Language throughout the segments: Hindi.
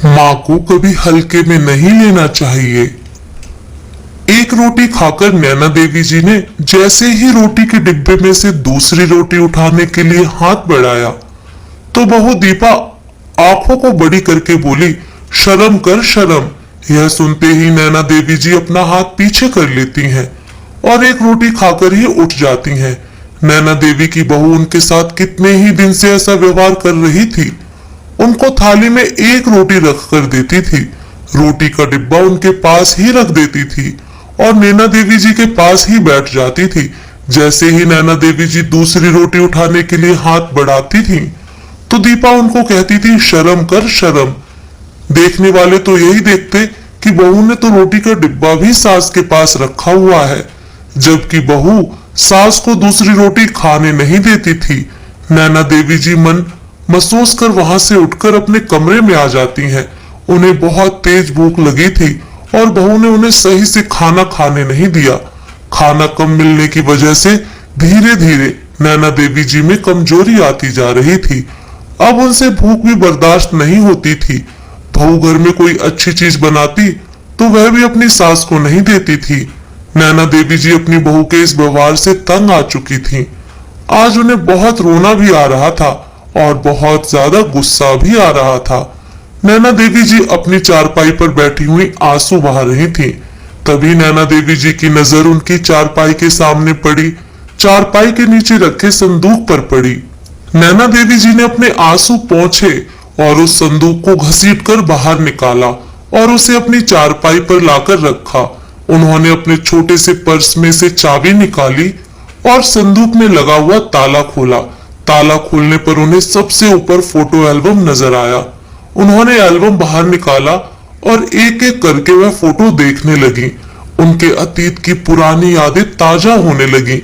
माँ को कभी हल्के में नहीं लेना चाहिए। एक रोटी खाकर नैना देवी जी ने जैसे ही रोटी के डिब्बे में से दूसरी रोटी उठाने के लिए हाथ बढ़ाया तो बहू दीपा आंखों को बड़ी करके बोली, शर्म कर शर्म। यह सुनते ही नैना देवी जी अपना हाथ पीछे कर लेती हैं और एक रोटी खाकर ही उठ जाती हैं। नैना देवी की बहू उनके साथ कितने ही दिन से ऐसा व्यवहार कर रही थी। उनको थाली में एक रोटी रख कर देती थी, रोटी का डिब्बा उनके पास ही रख देती थी और नैना देवी जी के पास ही बैठ जाती थी। जैसे ही नैना देवी जी दूसरी रोटी उठाने के लिए हाथ बढ़ाती थी तो दीपा उनको कहती थी, शर्म कर शर्म। देखने वाले तो यही देखते कि बहू ने तो रोटी का डिब्बा भी सास के पास रखा हुआ है, जबकि बहू सास को दूसरी रोटी खाने नहीं देती थी। नैना देवी जी मन महसूस कर वहां से उठकर अपने कमरे में आ जाती हैं। उन्हें बहुत तेज भूख लगी थी और बहू ने उन्हें सही से खाना खाने नहीं दिया। खाना कम मिलने की वजह से धीरे धीरे नैना देवी जी में कमजोरी आती जा रही थी। अब उनसे भूख भी बर्दाश्त नहीं होती थी। बहू घर में कोई अच्छी चीज बनाती तो वह भी अपनी सास को नहीं देती थी। नैना देवी जी अपनी बहू के इस व्यवहार से तंग आ चुकी थी। आज उन्हें बहुत रोना भी आ रहा था और बहुत ज्यादा गुस्सा भी आ रहा था। नैना देवी जी अपनी चारपाई पर बैठी हुई आंसू बहा रही थी। तभी नैना देवी जी की नजर उनकी चारपाई के सामने पड़ी, चारपाई के नीचे रखे संदूक पर पड़ी। नैना देवी जी ने अपने आंसू पोंछे और उस संदूक को घसीटकर बाहर निकाला और उसे अपनी चारपाई पर लाकर रखा। उन्होंने अपने छोटे से पर्स में से चाबी निकाली और संदूक में लगा हुआ ताला खोला। ताला खोलने पर उन्हें सबसे ऊपर फोटो एल्बम नजर आया। उन्होंने एल्बम बाहर निकाला और एक एक करके वह फोटो देखने लगी। उनके अतीत की पुरानी यादें ताजा होने लगी।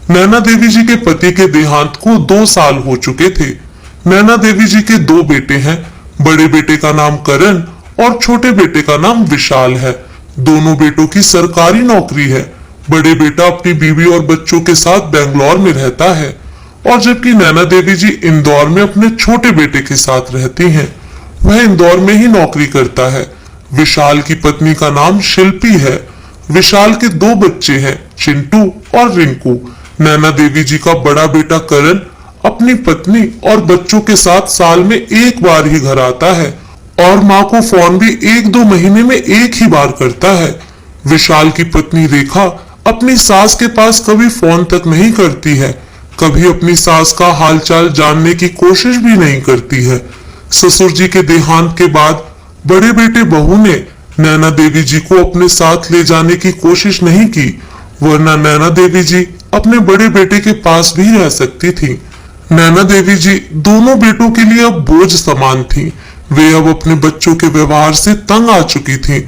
नैना देवी जी के पति के देहांत को 2 साल हो चुके थे। नैना देवी जी के 2 बेटे हैं। बड़े बेटे का नाम करण और छोटे बेटे का नाम विशाल है। दोनों बेटों की सरकारी नौकरी है। बड़े बेटा अपनी बीवी और बच्चों के साथ बेंगलोर में रहता है और जबकि नैना देवी जी इंदौर में अपने छोटे बेटे के साथ रहती हैं। वह इंदौर में ही नौकरी करता है। विशाल की पत्नी का नाम शिल्पी है। विशाल के 2 बच्चे हैं, चिंटू और रिंकू। नैना देवी जी का बड़ा बेटा करण अपनी पत्नी और बच्चों के साथ साल में एक बार ही घर आता है और माँ को फोन भी 1-2 महीने में एक ही बार करता है। विशाल की पत्नी रेखा अपनी सास के पास कभी फोन तक नहीं करती है, कभी अपनी सास का हालचाल जानने की कोशिश भी नहीं करती है। ससुर जी के देहांत के बाद बड़े बेटे बहू ने नैना देवी जी को अपने साथ ले जाने की कोशिश नहीं की, वरना नैना देवी जी अपने बड़े बेटे के पास भी रह सकती थी। नैना देवी जी दोनों बेटों के लिए अब बोझ समान थी। वे अब अपने बच्चों के व्यवहार से तंग आ चुकी थी।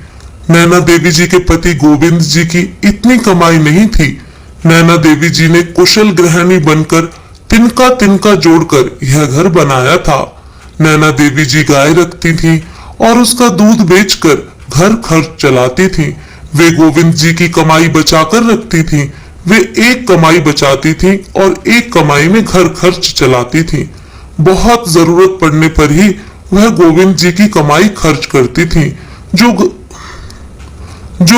नैना देवी जी के पति गोविंद जी की इतनी कमाई नहीं थी। नैना देवी जी ने कुशल गृहिणी बनकर तिनका तिनका जोड़कर यह घर बनाया था। नैना देवी जी गाय रखती थी और उसका दूध बेचकर घर खर्च चलाती थी। वे गोविंद जी की कमाई बचाकर रखती थी। वे एक कमाई बचाती थी और एक कमाई में घर खर्च चलाती थी। बहुत जरूरत पड़ने पर ही वह गोविंद जी की कमाई खर्च करती थी। जो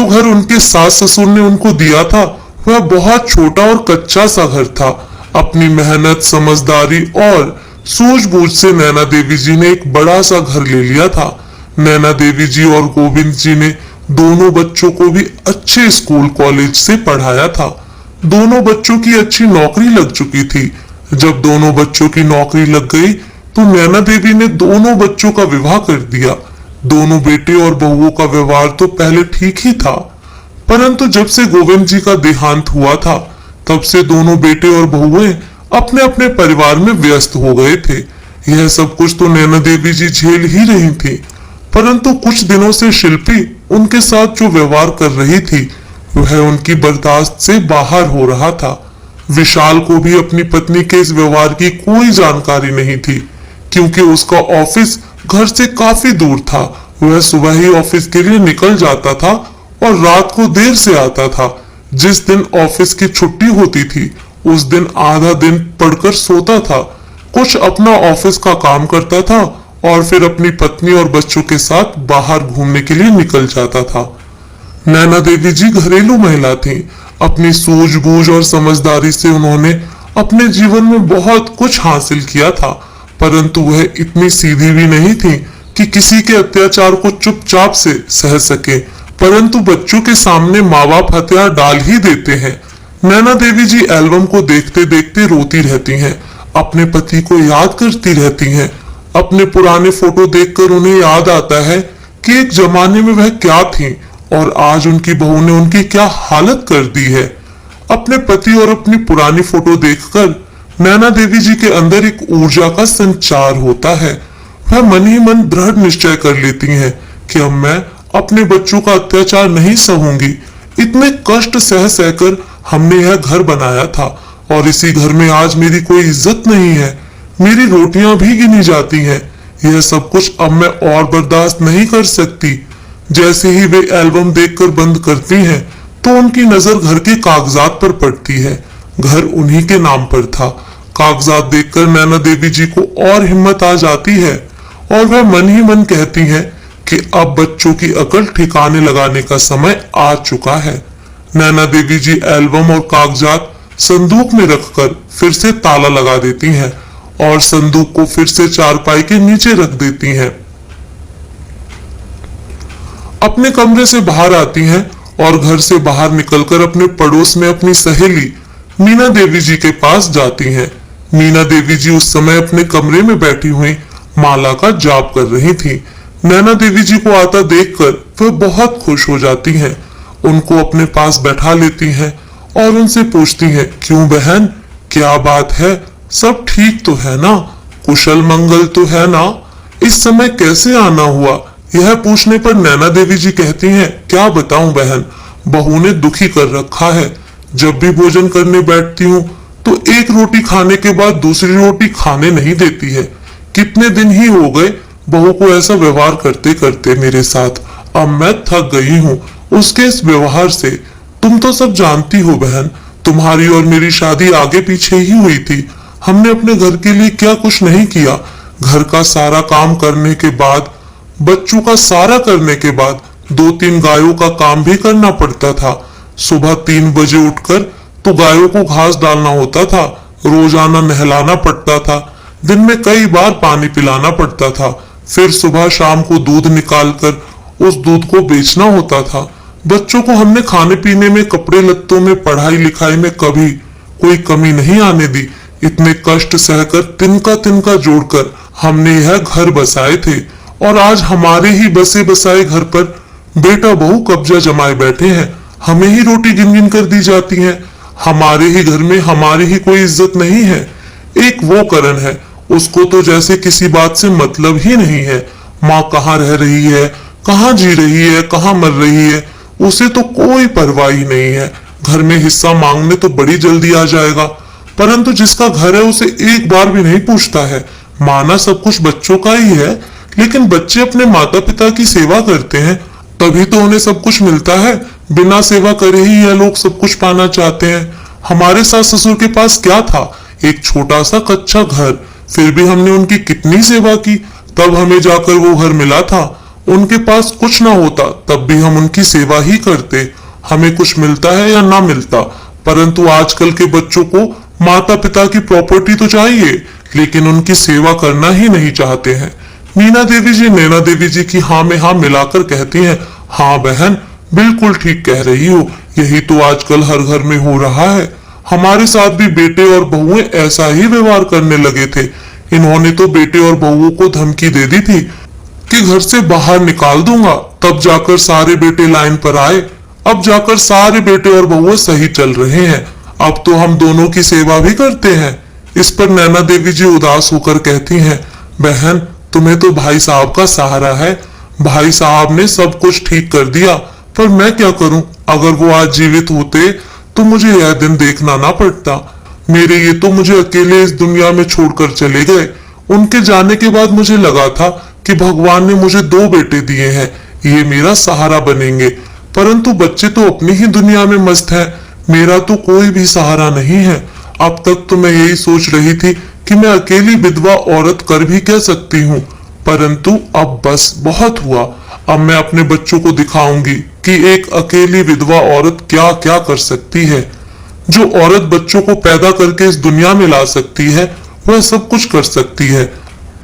घर उनके सास ससुर ने उनको दिया था वह बहुत छोटा और कच्चा सा घर था। अपनी मेहनत, समझदारी और सूझबूझ से नैना देवी जी ने एक बड़ा सा घर ले लिया था। नैना देवी जी और गोविंद जी ने दोनों बच्चों को भी अच्छे स्कूल कॉलेज से पढ़ाया था। दोनों बच्चों की अच्छी नौकरी लग चुकी थी। जब दोनों बच्चों की नौकरी लग गई तो नैना देवी ने दोनों बच्चों का विवाह कर दिया। दोनों बेटे और बहुओं का व्यवहार तो पहले ठीक ही था, परंतु जब से गोविंद जी का देहांत हुआ था तब से दोनों बेटे और बहुएं अपने अपने परिवार में व्यस्त हो गए थे। यह सब कुछ तो नैना देवी जी झेल ही रही थी, परंतु कुछ दिनों से शिल्पी उनके साथ जो व्यवहार कर रही थी वह उनकी बर्दाश्त से बाहर हो रहा था। विशाल को भी अपनी पत्नी के इस व्यवहार की कोई जानकारी नहीं थी, क्योंकि उसका ऑफिस घर से काफी दूर था। वह सुबह ही ऑफिस के लिए निकल जाता था और रात को देर से आता था। जिस दिन ऑफिस की छुट्टी होती थी उस दिन आधा दिन पढ़कर सोता था, कुछ अपना ऑफिस का काम करता था और फिर अपनी पत्नी और बच्चों के साथ बाहर घूमने के लिए निकल जाता था। नैना देवी जी घरेलू महिला थीं। अपनी सूझबूझ और समझदारी से उन्होंने अपने जीवन में बहुत कुछ हासिल किया था, परंतु वह इतनी सीधी भी नहीं थी कि किसी के अत्याचार को चुपचाप से सह सके, परंतु बच्चों के सामने माँ बाप हथियार डाल ही देते हैं। नैना देवी जी एल्बम को देखते देखते रोती रहती हैं, अपने पति को याद करती रहती हैं। अपने पुराने फोटो देखकर उन्हें याद आता है कि एक जमाने में वह क्या थी और आज उनकी बहू ने उनकी क्या हालत कर दी है। अपने पति और अपनी पुरानी फोटो देखकर नैना देवी जी के अंदर एक ऊर्जा का संचार होता है। वह मन ही मन दृढ़ निश्चय कर लेती हैं कि अब मैं अपने बच्चों का अत्याचार नहीं सहूंगी। इतने कष्ट सह सहकर हमने यह घर बनाया था और इसी घर में आज मेरी कोई इज्जत नहीं है, मेरी रोटियां भी गिनी जाती हैं। यह सब कुछ अब मैं और बर्दाश्त नहीं कर सकती। जैसे ही वे एल्बम देखकर बंद करती हैं, तो उनकी नजर घर के कागजात पर पड़ती है। घर उन्हीं के नाम पर था। कागजात देखकर नैना देवी जी को और हिम्मत आ जाती है और वह मन ही मन कहती हैं कि अब बच्चों की अकल ठिकाने लगाने का समय आ चुका है। नैना देवी जी एल्बम और कागजात संदूक में रखकर फिर से ताला लगा देती हैं और संदूक को फिर से चारपाई के नीचे रख देती हैं। अपने कमरे से बाहर आती हैं और घर से बाहर निकलकर अपने पड़ोस में अपनी सहेली मीना देवी जी के पास जाती हैं। मीना देवी जी उस समय अपने कमरे में बैठी हुई माला का जाप कर रही थी। नैना देवी जी को आता देखकर वह बहुत खुश हो जाती हैं, उनको अपने पास बैठा लेती हैं और उनसे पूछती हैं, क्यों बहन, क्या बात है, सब ठीक तो है ना, कुशल मंगल तो है ना, इस समय कैसे आना हुआ। यह पूछने पर नैना देवी जी कहती हैं, क्या बताऊं बहन, बहू ने दुखी कर रखा है। जब भी भोजन करने बैठती हूँ तो एक रोटी खाने के बाद दूसरी रोटी खाने नहीं देती है। कितने दिन ही हो गए बहू को ऐसा व्यवहार करते करते मेरे साथ। अब मैं थक गई हूँ उसके इस व्यवहार से। तुम तो सब जानती हो बहन, तुम्हारी और मेरी शादी आगे पीछे ही हुई थी। हमने अपने घर के लिए क्या कुछ नहीं किया। घर का सारा काम करने के बाद, बच्चों का सारा करने के बाद 2-3 गायों का काम भी करना पड़ता था। सुबह 3 बजे उठकर तो गायों को घास डालना होता था, रोजाना नहलाना पड़ता था, दिन में कई बार पानी पिलाना पड़ता था, फिर सुबह शाम को दूध निकालकर उस दूध को बेचना होता था। बच्चों को हमने खाने पीने में, कपड़े लत्तों में, पढ़ाई लिखाई में कभी कोई कमी नहीं आने दी। इतने कष्ट सहकर तिनका तिनका जोड़कर हमने यह घर बसाए थे और आज हमारे ही बसे बसाए घर पर बेटा बहू कब्जा जमाए बैठे हैं। हमें ही रोटी गिन गिन कर दी जाती है। हमारे ही घर में हमारी ही कोई इज्जत नहीं है। एक वो करण है, उसको तो जैसे किसी बात से मतलब ही नहीं है। माँ कहाँ रह रही है, कहाँ जी रही है, कहाँ मर रही है, उसे तो कोई परवाह ही नहीं है। घर में हिस्सा मांगने तो बड़ी जल्दी आ जाएगा, परंतु जिसका घर है उसे एक बार भी नहीं पूछता है। माना सब कुछ बच्चों का ही है, लेकिन बच्चे अपने माता पिता की सेवा करते हैं तभी तो उन्हें सब कुछ मिलता है। बिना सेवा करे ही यह लोग सब कुछ पाना चाहते हैं। हमारे सास ससुर के पास क्या था, एक छोटा सा कच्चा घर, फिर भी हमने उनकी कितनी सेवा की, तब हमें जाकर वो घर मिला था। उनके पास कुछ ना होता तब भी हम उनकी सेवा ही करते, हमें कुछ मिलता है या ना मिलता। परंतु आजकल के बच्चों को माता पिता की प्रॉपर्टी तो चाहिए, लेकिन उनकी सेवा करना ही नहीं चाहते हैं। मीना देवी जी नैना देवी जी की हाँ में हाँ मिलाकर कहती हैं, हाँ बहन, बिल्कुल ठीक कह रही हो, यही तो आजकल हर घर में हो रहा है। हमारे साथ भी बेटे और बहुएं ऐसा ही व्यवहार करने लगे थे। इन्होंने तो बेटे और बहुओं को धमकी दे दी थी कि घर से बाहर निकाल दूंगा, तब जाकर सारे बेटे लाइन पर आए। अब जाकर सारे बेटे और बहुएं सही चल रहे हैं। अब तो हम दोनों की सेवा भी करते हैं। इस पर नैना देवी जी उदास होकर कहती हैं, बहन, तुम्हें तो भाई साहब का सहारा है। भाई साहब ने सब कुछ ठीक कर दिया, पर मैं क्या करूं, अगर वो आज जीवित होते तो मुझे यह दिन देखना ना पड़ता। मेरे ये तो मुझे अकेले इस दुनिया में छोड़कर चले गए। उनके जाने के बाद मुझे लगा था कि भगवान ने मुझे 2 बेटे दिए हैं, ये मेरा सहारा बनेंगे, परंतु बच्चे तो अपनी ही दुनिया में मस्त हैं, मेरा तो कोई भी सहारा नहीं है। अब तक तो मैं यही सोच रही थी कि मैं अकेली विधवा औरत कर भी क्या सकती हूँ। परंतु अब बस बहुत हुआ। अब मैं अपने बच्चों को दिखाऊंगी कि एक अकेली विधवा औरत क्या क्या कर सकती है। जो औरत बच्चों को पैदा करके इस दुनिया में ला सकती है, वह सब कुछ कर सकती है।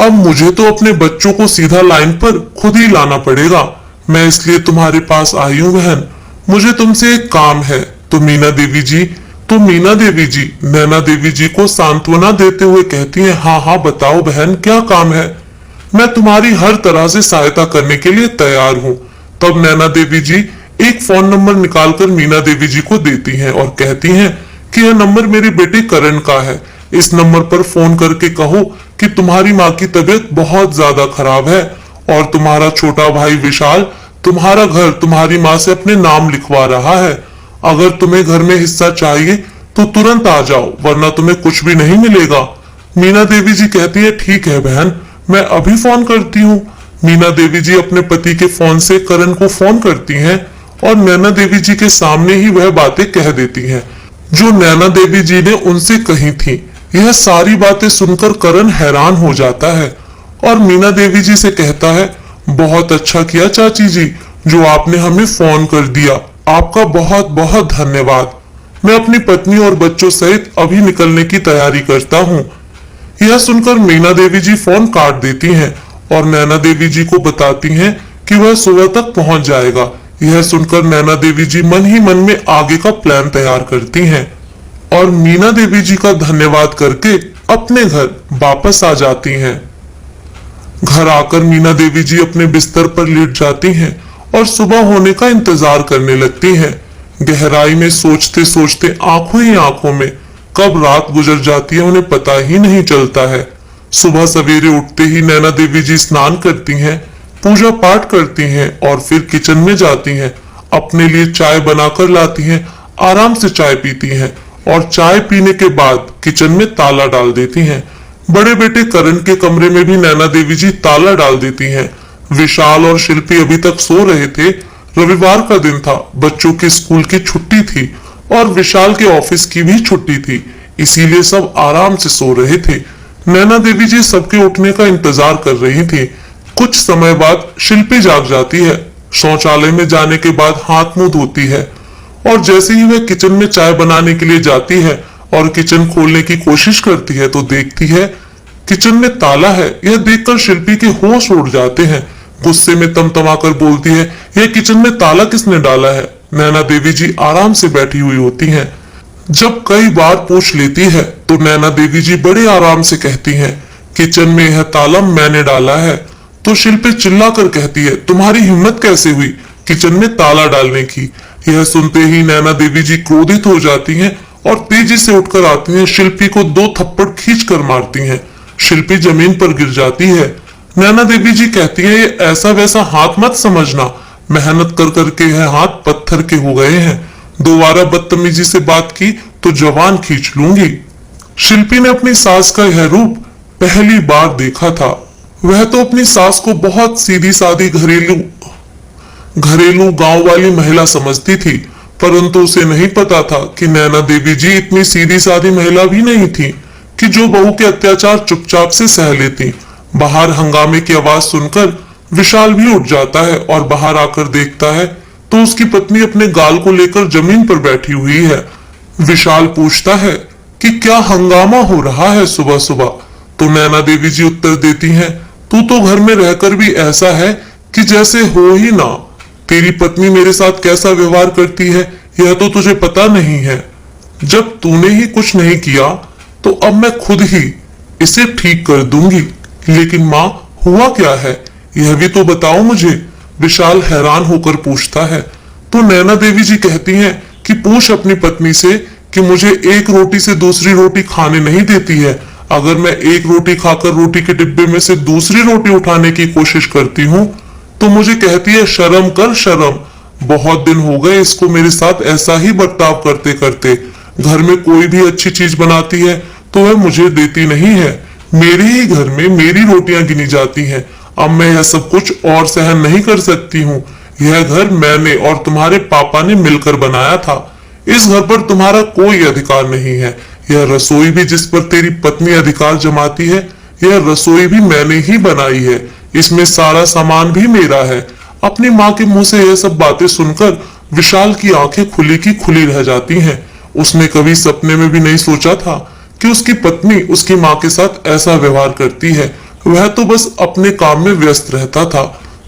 अब मुझे तो अपने बच्चों को सीधा लाइन पर खुद ही लाना पड़ेगा। मैं इसलिए तुम्हारे पास आई हूँ बहन। मुझे तुमसे एक काम है। तो मीना देवी जी नैना देवी जी को सांत्वना देते हुए कहती हैं, हाँ हाँ बताओ बहन, क्या काम है? मैं तुम्हारी हर तरह से सहायता करने के लिए तैयार हूँ। तब नैना देवी जी एक फोन नंबर निकालकर मीना देवी जी को देती हैं और कहती हैं कि यह नंबर मेरे बेटे करण का है। इस नंबर पर फोन करके कहो कि तुम्हारी माँ की तबीयत बहुत ज्यादा खराब है और तुम्हारा छोटा भाई विशाल तुम्हारा घर तुम्हारी माँ से अपने नाम लिखवा रहा है। अगर तुम्हें घर में हिस्सा चाहिए तो तुरंत आ जाओ, वरना तुम्हें कुछ भी नहीं मिलेगा। मीना देवी जी कहती है, ठीक है बहन, मैं अभी फोन करती हूँ। मीना देवी जी अपने पति के फोन से करण को फोन करती हैं और नैना देवी जी के सामने ही वह बातें कह देती हैं जो नैना देवी जी ने उनसे कही थी। यह सारी बातें सुनकर करण हैरान हो जाता है और मीना देवी जी से कहता है, बहुत अच्छा किया चाची जी जो आपने हमें फोन कर दिया। आपका बहुत बहुत धन्यवाद। मैं अपनी पत्नी और बच्चों सहित अभी निकलने की तैयारी करता हूँ। यह सुनकर मीना देवी जी फोन काट देती हैं और नैना देवी जी को बताती हैं कि वह सुबह तक पहुंच जाएगा। यह सुनकर नैना देवी जी मन ही मन में आगे का प्लान तैयार करती हैं और मीना देवी जी का धन्यवाद करके अपने घर वापस आ जाती हैं। घर आकर मीना देवी जी अपने बिस्तर पर लेट जाती हैं और सुबह होने का इंतजार करने लगती हैं। गहराई में सोचते सोचते आंखों ही आंखों में कब रात गुजर जाती है उन्हें पता ही नहीं चलता है। सुबह सवेरे उठते ही नैना देवी जी स्नान करती हैं, पूजा पाठ करती हैं और फिर किचन में जाती हैं। अपने लिए चाय बनाकर लाती हैं, आराम से चाय पीती हैं और चाय पीने के बाद किचन में ताला डाल देती हैं। बड़े बेटे करण के कमरे में भी नैना देवी जी ताला डाल देती हैं। विशाल और शिल्पी अभी तक सो रहे थे। रविवार का दिन था, बच्चों की स्कूल की छुट्टी थी और विशाल के ऑफिस की भी छुट्टी थी, इसीलिए सब आराम से सो रहे थे। नैना देवी जी सबके उठने का इंतजार कर रही थी। कुछ समय बाद शिल्पी जाग जाती है। शौचालय में जाने के बाद हाथ मुंह धोती है और जैसे ही वह किचन में चाय बनाने के लिए जाती है और किचन खोलने की कोशिश करती है तो देखती है किचन में ताला है। यह देखकर शिल्पी के होश उड़ जाते हैं। गुस्से में तमतमाकर बोलती है, यह किचन में ताला किसने डाला है? नैना देवी जी आराम से बैठी हुई होती हैं। जब कई बार पूछ लेती है तो नैना देवी जी बड़े आराम से कहती हैं, किचन में यह ताला मैंने डाला है। तो शिल्पी चिल्लाकर कहती है, तुम्हारी हिम्मत कैसे हुई किचन में ताला डालने की? यह सुनते ही नैना देवी जी क्रोधित हो जाती हैं और तेजी से उठकर आती हैं, शिल्पी को 2 थप्पड़ खींचकर मारती हैं। शिल्पी जमीन पर गिर जाती है। नैना देवी जी कहती है, ये ऐसा वैसा हाथ मत समझना, मेहनत कर करके यह हाथ पत्थर के हो गए हैं। दोबारा बदतमीजी से बात की तो जवान खींच लूंगी। शिल्पी ने अपनी सास का यह रूप पहली बार देखा था। वह तो अपनी सास को बहुत सीधी सादी घरेलू गांव वाली महिला समझती थी, परंतु उसे नहीं पता था कि नैना देवी जी इतनी सीधी सादी महिला भी नहीं थी कि जो बहू के अत्याचार चुपचाप से सह लेती। बाहर हंगामे की आवाज सुनकर विशाल भी उठ जाता है और बाहर आकर देखता है तो उसकी पत्नी अपने गाल को लेकर जमीन पर बैठी हुई है। विशाल पूछता है कि क्या हंगामा हो रहा है सुबह सुबह? तो नैना देवी जी उत्तर देती हैं, तू तो घर में रहकर भी ऐसा है कि जैसे हो ही ना। तेरी पत्नी मेरे साथ कैसा व्यवहार करती है यह तो तुझे पता नहीं है। जब तूने ही कुछ नहीं किया तो अब मैं खुद ही इसे ठीक कर दूंगी। लेकिन माँ, हुआ क्या है यह भी तो बताओ मुझे। विशाल हैरान होकर पूछता है। तो नैना देवी जी कहती हैं कि पूछ अपनी पत्नी से कि मुझे एक रोटी से दूसरी रोटी खाने नहीं देती है। अगर मैं एक रोटी खाकर रोटी के डिब्बे में से दूसरी रोटी उठाने की कोशिश करती हूँ तो मुझे कहती है, शर्म कर शर्म। बहुत दिन हो गए इसको मेरे साथ ऐसा ही बर्ताव करते करते। घर में कोई भी अच्छी चीज बनाती है तो वह मुझे देती नहीं है। मेरे ही घर में मेरी रोटियां गिनी जाती हैं। अब मैं यह सब कुछ और सहन नहीं कर सकती हूँ। यह घर मैंने और तुम्हारे पापा ने मिलकर बनाया था। इस घर पर तुम्हारा कोई अधिकार नहीं है। यह रसोई भी जिस पर तेरी पत्नी अधिकार जमाती है, यह रसोई भी मैंने ही बनाई है। इसमें सारा सामान भी मेरा है। अपनी माँ के मुंह से यह सब बातें सुनकर विशाल की आंखें खुली की खुली रह जाती हैं। उसने कभी सपने में भी नहीं सोचा था कि उसकी पत्नी उसकी माँ के साथ ऐसा व्यवहार करती है। वह तो बस अपने काम में व्यस्त रहता था।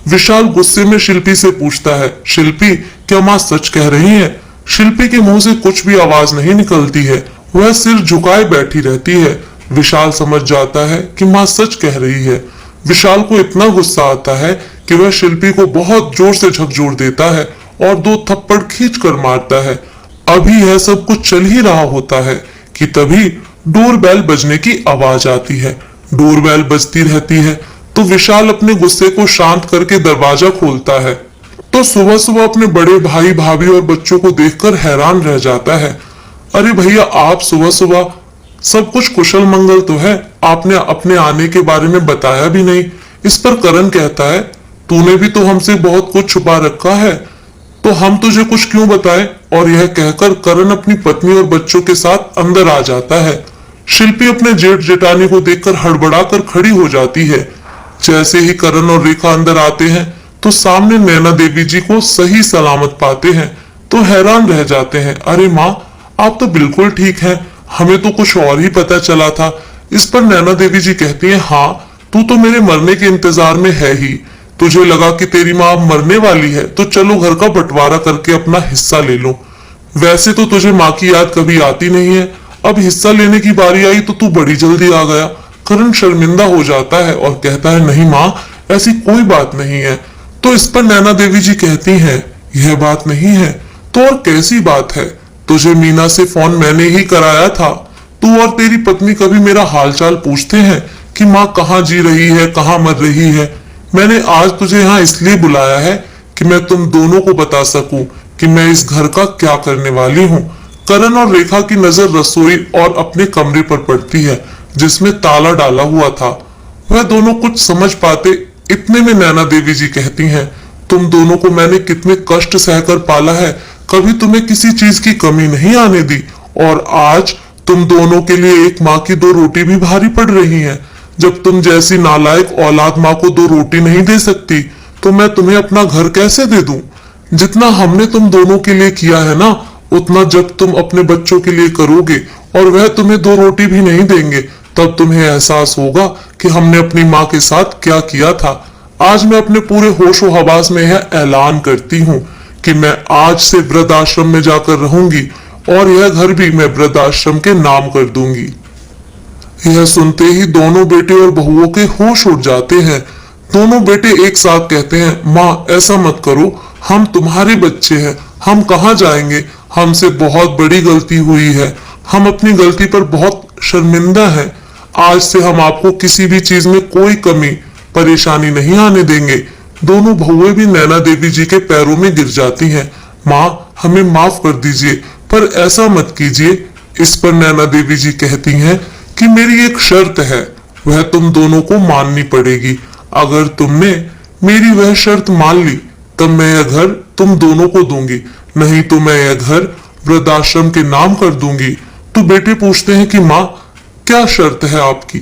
विशाल गुस्से में शिल्पी से पूछता है, शिल्पी क्या माँ सच कह रही है? शिल्पी के मुंह से कुछ भी आवाज नहीं निकलती है, वह सिर झुकाए बैठी रहती है। विशाल समझ जाता है कि माँ सच कह रही है। विशाल को इतना गुस्सा आता है कि वह शिल्पी को बहुत जोर से झकझोर देता है और 2 थप्पड़ खींच कर मारता है। अभी यह सब कुछ चल ही रहा होता है कि तभी डोरबेल बजने की आवाज आती है। डोरबेल बजती रहती है तो विशाल अपने गुस्से को शांत करके दरवाजा खोलता है तो सुबह सुबह अपने बड़े भाई भाभी और बच्चों को देखकर हैरान रह जाता है। अरे भैया, आप सुबह सुबह, सब कुछ कुशल मंगल तो है, आपने अपने आने के बारे में बताया भी नहीं। इस पर करण कहता है, तूने भी तो हमसे बहुत कुछ छुपा रखा है, तो हम तुझे कुछ क्यों बताएं? और यह कहकर करण अपनी पत्नी और बच्चों के साथ अंदर आ जाता है। शिल्पी अपने जेठ जेठानी को देखकर हड़बड़ाकर खड़ी हो जाती है। जैसे ही करण और रेखा अंदर आते हैं तो सामने नैना देवी जी को सही सलामत पाते हैं तो हैरान रह जाते हैं। अरे माँ, आप तो बिल्कुल ठीक हैं, हमें तो कुछ और ही पता चला था। इस पर नैना देवी जी कहती हैं, हाँ, तू तो मेरे मरने के इंतजार में है ही। तुझे लगा कि तेरी माँ अब मरने वाली है तो चलो घर का बंटवारा करके अपना हिस्सा ले लो। वैसे तो तुझे माँ की याद कभी आती नहीं है, अब हिस्सा लेने की बारी आई तो तू बड़ी जल्दी आ गया। करण शर्मिंदा हो जाता है और कहता है, नहीं माँ, ऐसी कोई बात नहीं है। तो इस पर नैना देवी जी कहती हैं, यह बात नहीं है तो और कैसी बात है? तुझे मीना से फोन मैंने ही कराया था। तू और तेरी पत्नी कभी मेरा हालचाल पूछते हैं कि माँ कहाँ जी रही है, कहाँ मर रही है? मैंने आज तुझे यहाँ इसलिए बुलाया है कि मैं तुम दोनों को बता सकूं कि मैं इस घर का क्या करने वाली हूँ। करण और रेखा की नजर रसोई और अपने कमरे पर पड़ती है जिसमें ताला डाला हुआ था। वह दोनों कुछ समझ पाते इतने में नैना देवी जी कहती हैं, तुम दोनों को मैंने कितने कष्ट सहकर पाला है, कभी तुम्हें किसी चीज की कमी नहीं आने दी, और आज तुम दोनों के लिए एक माँ की 2 रोटी भी भारी पड़ रही हैं। जब तुम जैसी नालायक औलाद माँ को 2 रोटी नहीं दे सकती तो मैं तुम्हें अपना घर कैसे दे दूं? जितना हमने तुम दोनों के लिए किया है ना, उतना जब तुम अपने बच्चों के लिए करोगे और वह तुम्हें 2 रोटी भी नहीं देंगे, तब तुम्हें एहसास होगा कि हमने अपनी माँ के साथ क्या किया था। आज मैं अपने पूरे होशो हवास में यह ऐलान करती हूँ कि मैं आज से वृद्धाश्रम में जाकर रहूंगी और यह घर भी मैं वृद्धाश्रम के नाम कर दूंगी। यह सुनते ही दोनों बेटे और बहुओं के होश उड़ जाते हैं। दोनों बेटे एक साथ कहते हैं, माँ ऐसा मत करो, हम तुम्हारे बच्चे हैं, हम कहाँ जाएंगे? हमसे बहुत बड़ी गलती हुई है, हम अपनी गलती पर बहुत शर्मिंदा हैं। आज से हम आपको किसी भी चीज में कोई कमी परेशानी नहीं आने देंगे। दोनों बहुएं भी नैना देवी जी के पैरों में गिर जाती हैं। माँ, हमें माफ कर दीजिए, पर ऐसा मत कीजिए। इस पर नैना देवी जी कहती हैं कि मेरी एक शर्त है, वह तुम दोनों को माननी पड़ेगी। अगर तुमने मेरी वह शर्त मान ली तब मैं यह घर तुम दोनों को दूंगी, नहीं तो मैं यह घर वृद्धाश्रम के नाम कर दूंगी। तो बेटे पूछते हैं कि माँ, क्या शर्त है आपकी?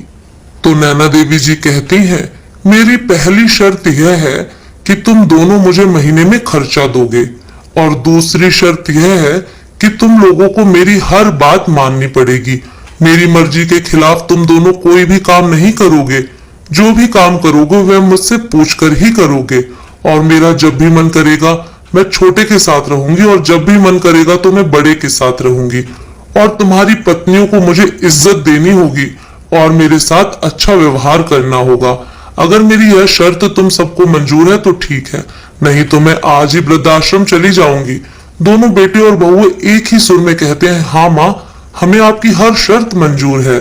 तो नैना देवी जी कहती हैं, मेरी पहली शर्त यह है कि तुम दोनों मुझे महीने में खर्चा दोगे, और दूसरी शर्त यह है कि तुम लोगों को मेरी हर बात माननी पड़ेगी। मेरी मर्जी के खिलाफ तुम दोनों कोई भी काम नहीं करोगे। जो भी काम करोगे वह मुझसे पूछकर ही करोगे, और मेरा जब भी मन करेगा मैं छोटे के साथ रहूंगी और जब भी मन करेगा तो मैं बड़े के साथ रहूंगी। और तुम्हारी पत्नियों को मुझे इज्जत देनी होगी और मेरे साथ अच्छा व्यवहार करना होगा। अगर मेरी यह शर्त तुम सबको मंजूर है तो ठीक है, नहीं तो मैं आज ही वृद्धाश्रम चली जाऊंगी। दोनों बेटे और बहू एक ही सुर में कहते हैं, हाँ माँ, हमें आपकी हर शर्त मंजूर है।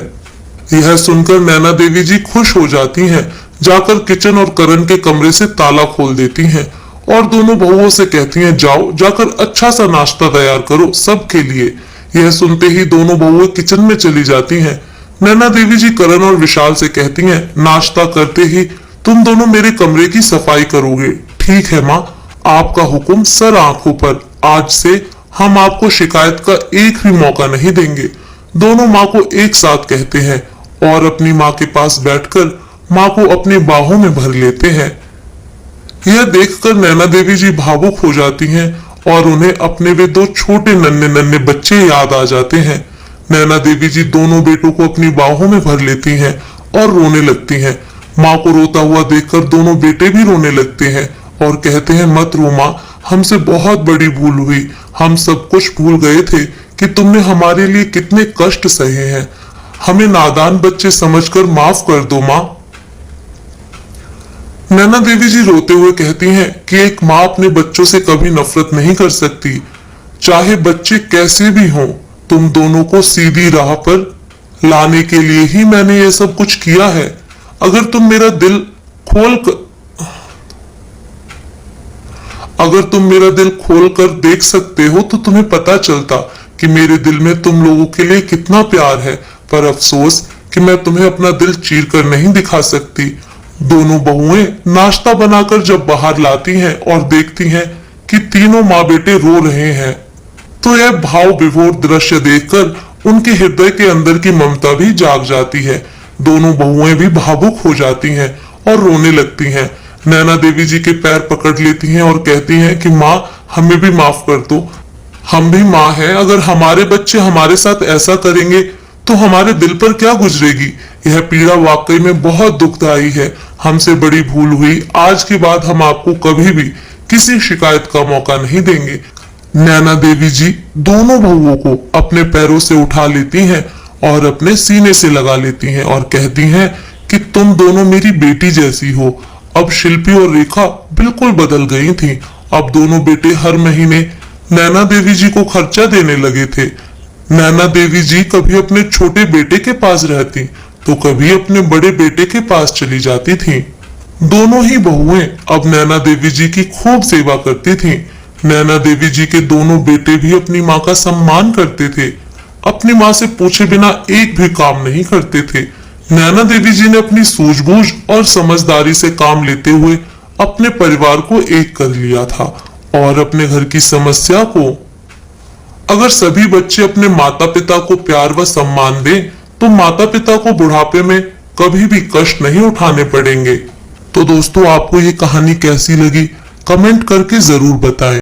यह सुनकर नैना देवी जी खुश हो जाती हैं, जाकर किचन और करण के कमरे से ताला खोल देती हैं और दोनों बहुओं से कहती हैं, जाओ जाकर अच्छा सा नाश्ता तैयार करो सबके लिए। यह सुनते ही दोनों बहुएं किचन में चली जाती हैं। नैना देवी जी करण और विशाल से कहती हैं, नाश्ता करते ही तुम दोनों मेरे कमरे की सफाई करोगे। ठीक है माँ, आपका हुक्म सर आंखों पर। आज से हम आपको शिकायत का एक भी मौका नहीं देंगे। दोनों माँ को एक साथ कहते हैं और अपनी माँ के पास बैठकर माँ को अपनी बाहों में भर लेते हैं। यह देखकर नैना देवी जी भावुक हो जाती हैं और उन्हें अपने वे दो छोटे नन्हे नन्हे बच्चे याद आ जाते हैं। नैना देवी जी दोनों बेटों को अपनी बाहों में भर लेती हैं और रोने लगती हैं। माँ को रोता हुआ देखकर दोनों बेटे भी रोने लगते हैं और कहते हैं, मत रो माँ, हमसे बहुत बड़ी भूल हुई। हम सब कुछ भूल गए थे कि तुमने हमारे लिए कितने कष्ट सहे हैं। हमें नादान बच्चे समझकर माफ कर दो माँ। नैना देवी जी रोते हुए कहती हैं कि एक माँ अपने बच्चों से कभी नफरत नहीं कर सकती, चाहे बच्चे कैसे भी हों। तुम दोनों को सीधी राह पर लाने के लिए ही मैंने ये सब कुछ किया है। अगर तुम मेरा दिल खोल कर देख सकते हो तो तुम्हें पता चलता कि मेरे दिल में तुम लोगों के लिए कितना प्यार है। पर अफसोस कि मैं तुम्हें अपना दिल चीर कर नहीं दिखा सकती। दोनों बहुएं नाश्ता बनाकर जब बाहर लाती हैं और देखती हैं कि तीनों माँ बेटे रो रहे हैं, तो यह भाव विभोर दृश्य देखकर उनके हृदय के अंदर की ममता भी जाग जाती है। दोनों बहुएं भी भावुक हो जाती हैं और रोने लगती हैं। नैना देवी जी के पैर पकड़ लेती हैं और कहती हैं कि माँ, हमें भी माफ कर दो। हम भी माँ हैं। अगर हमारे बच्चे हमारे साथ ऐसा करेंगे तो हमारे दिल पर क्या गुजरेगी। यह पीड़ा वाकई में बहुत दुखदायी है। हमसे बड़ी भूल हुई। आज के बाद हम आपको कभी भी किसी शिकायत का मौका नहीं देंगे। नैना देवी जी दोनों बहुओं को अपने पैरों से उठा लेती हैं और अपने सीने से लगा लेती हैं और कहती हैं कि तुम दोनों मेरी बेटी जैसी हो। अब शिल्पी और रेखा बिल्कुल बदल गई थीं। अब दोनों बेटे हर महीने नैना देवी जी को खर्चा देने लगे थे। नैना देवी जी कभी अपने छोटे बेटे के पास रहती तो कभी अपने बड़े बेटे के पास चली जाती थीं। दोनों ही बहुएं अब नैना देवी जी की खूब सेवा करती थीं। नैना देवी जी के दोनों बेटे भी अपनी माँ का सम्मान करते थे। अपनी माँ से पूछे बिना एक भी काम नहीं करते थे। नैना देवी जी ने अपनी सूझबूझ और समझदारी से काम लेते हुए अपने परिवार को एक कर लिया था और अपने घर की समस्या को, अगर सभी बच्चे अपने माता पिता को प्यार व सम्मान दें तो माता पिता को बुढ़ापे में कभी भी कष्ट नहीं उठाने पड़ेंगे। तो दोस्तों, आपको ये कहानी कैसी लगी कमेंट करके जरूर बताएं।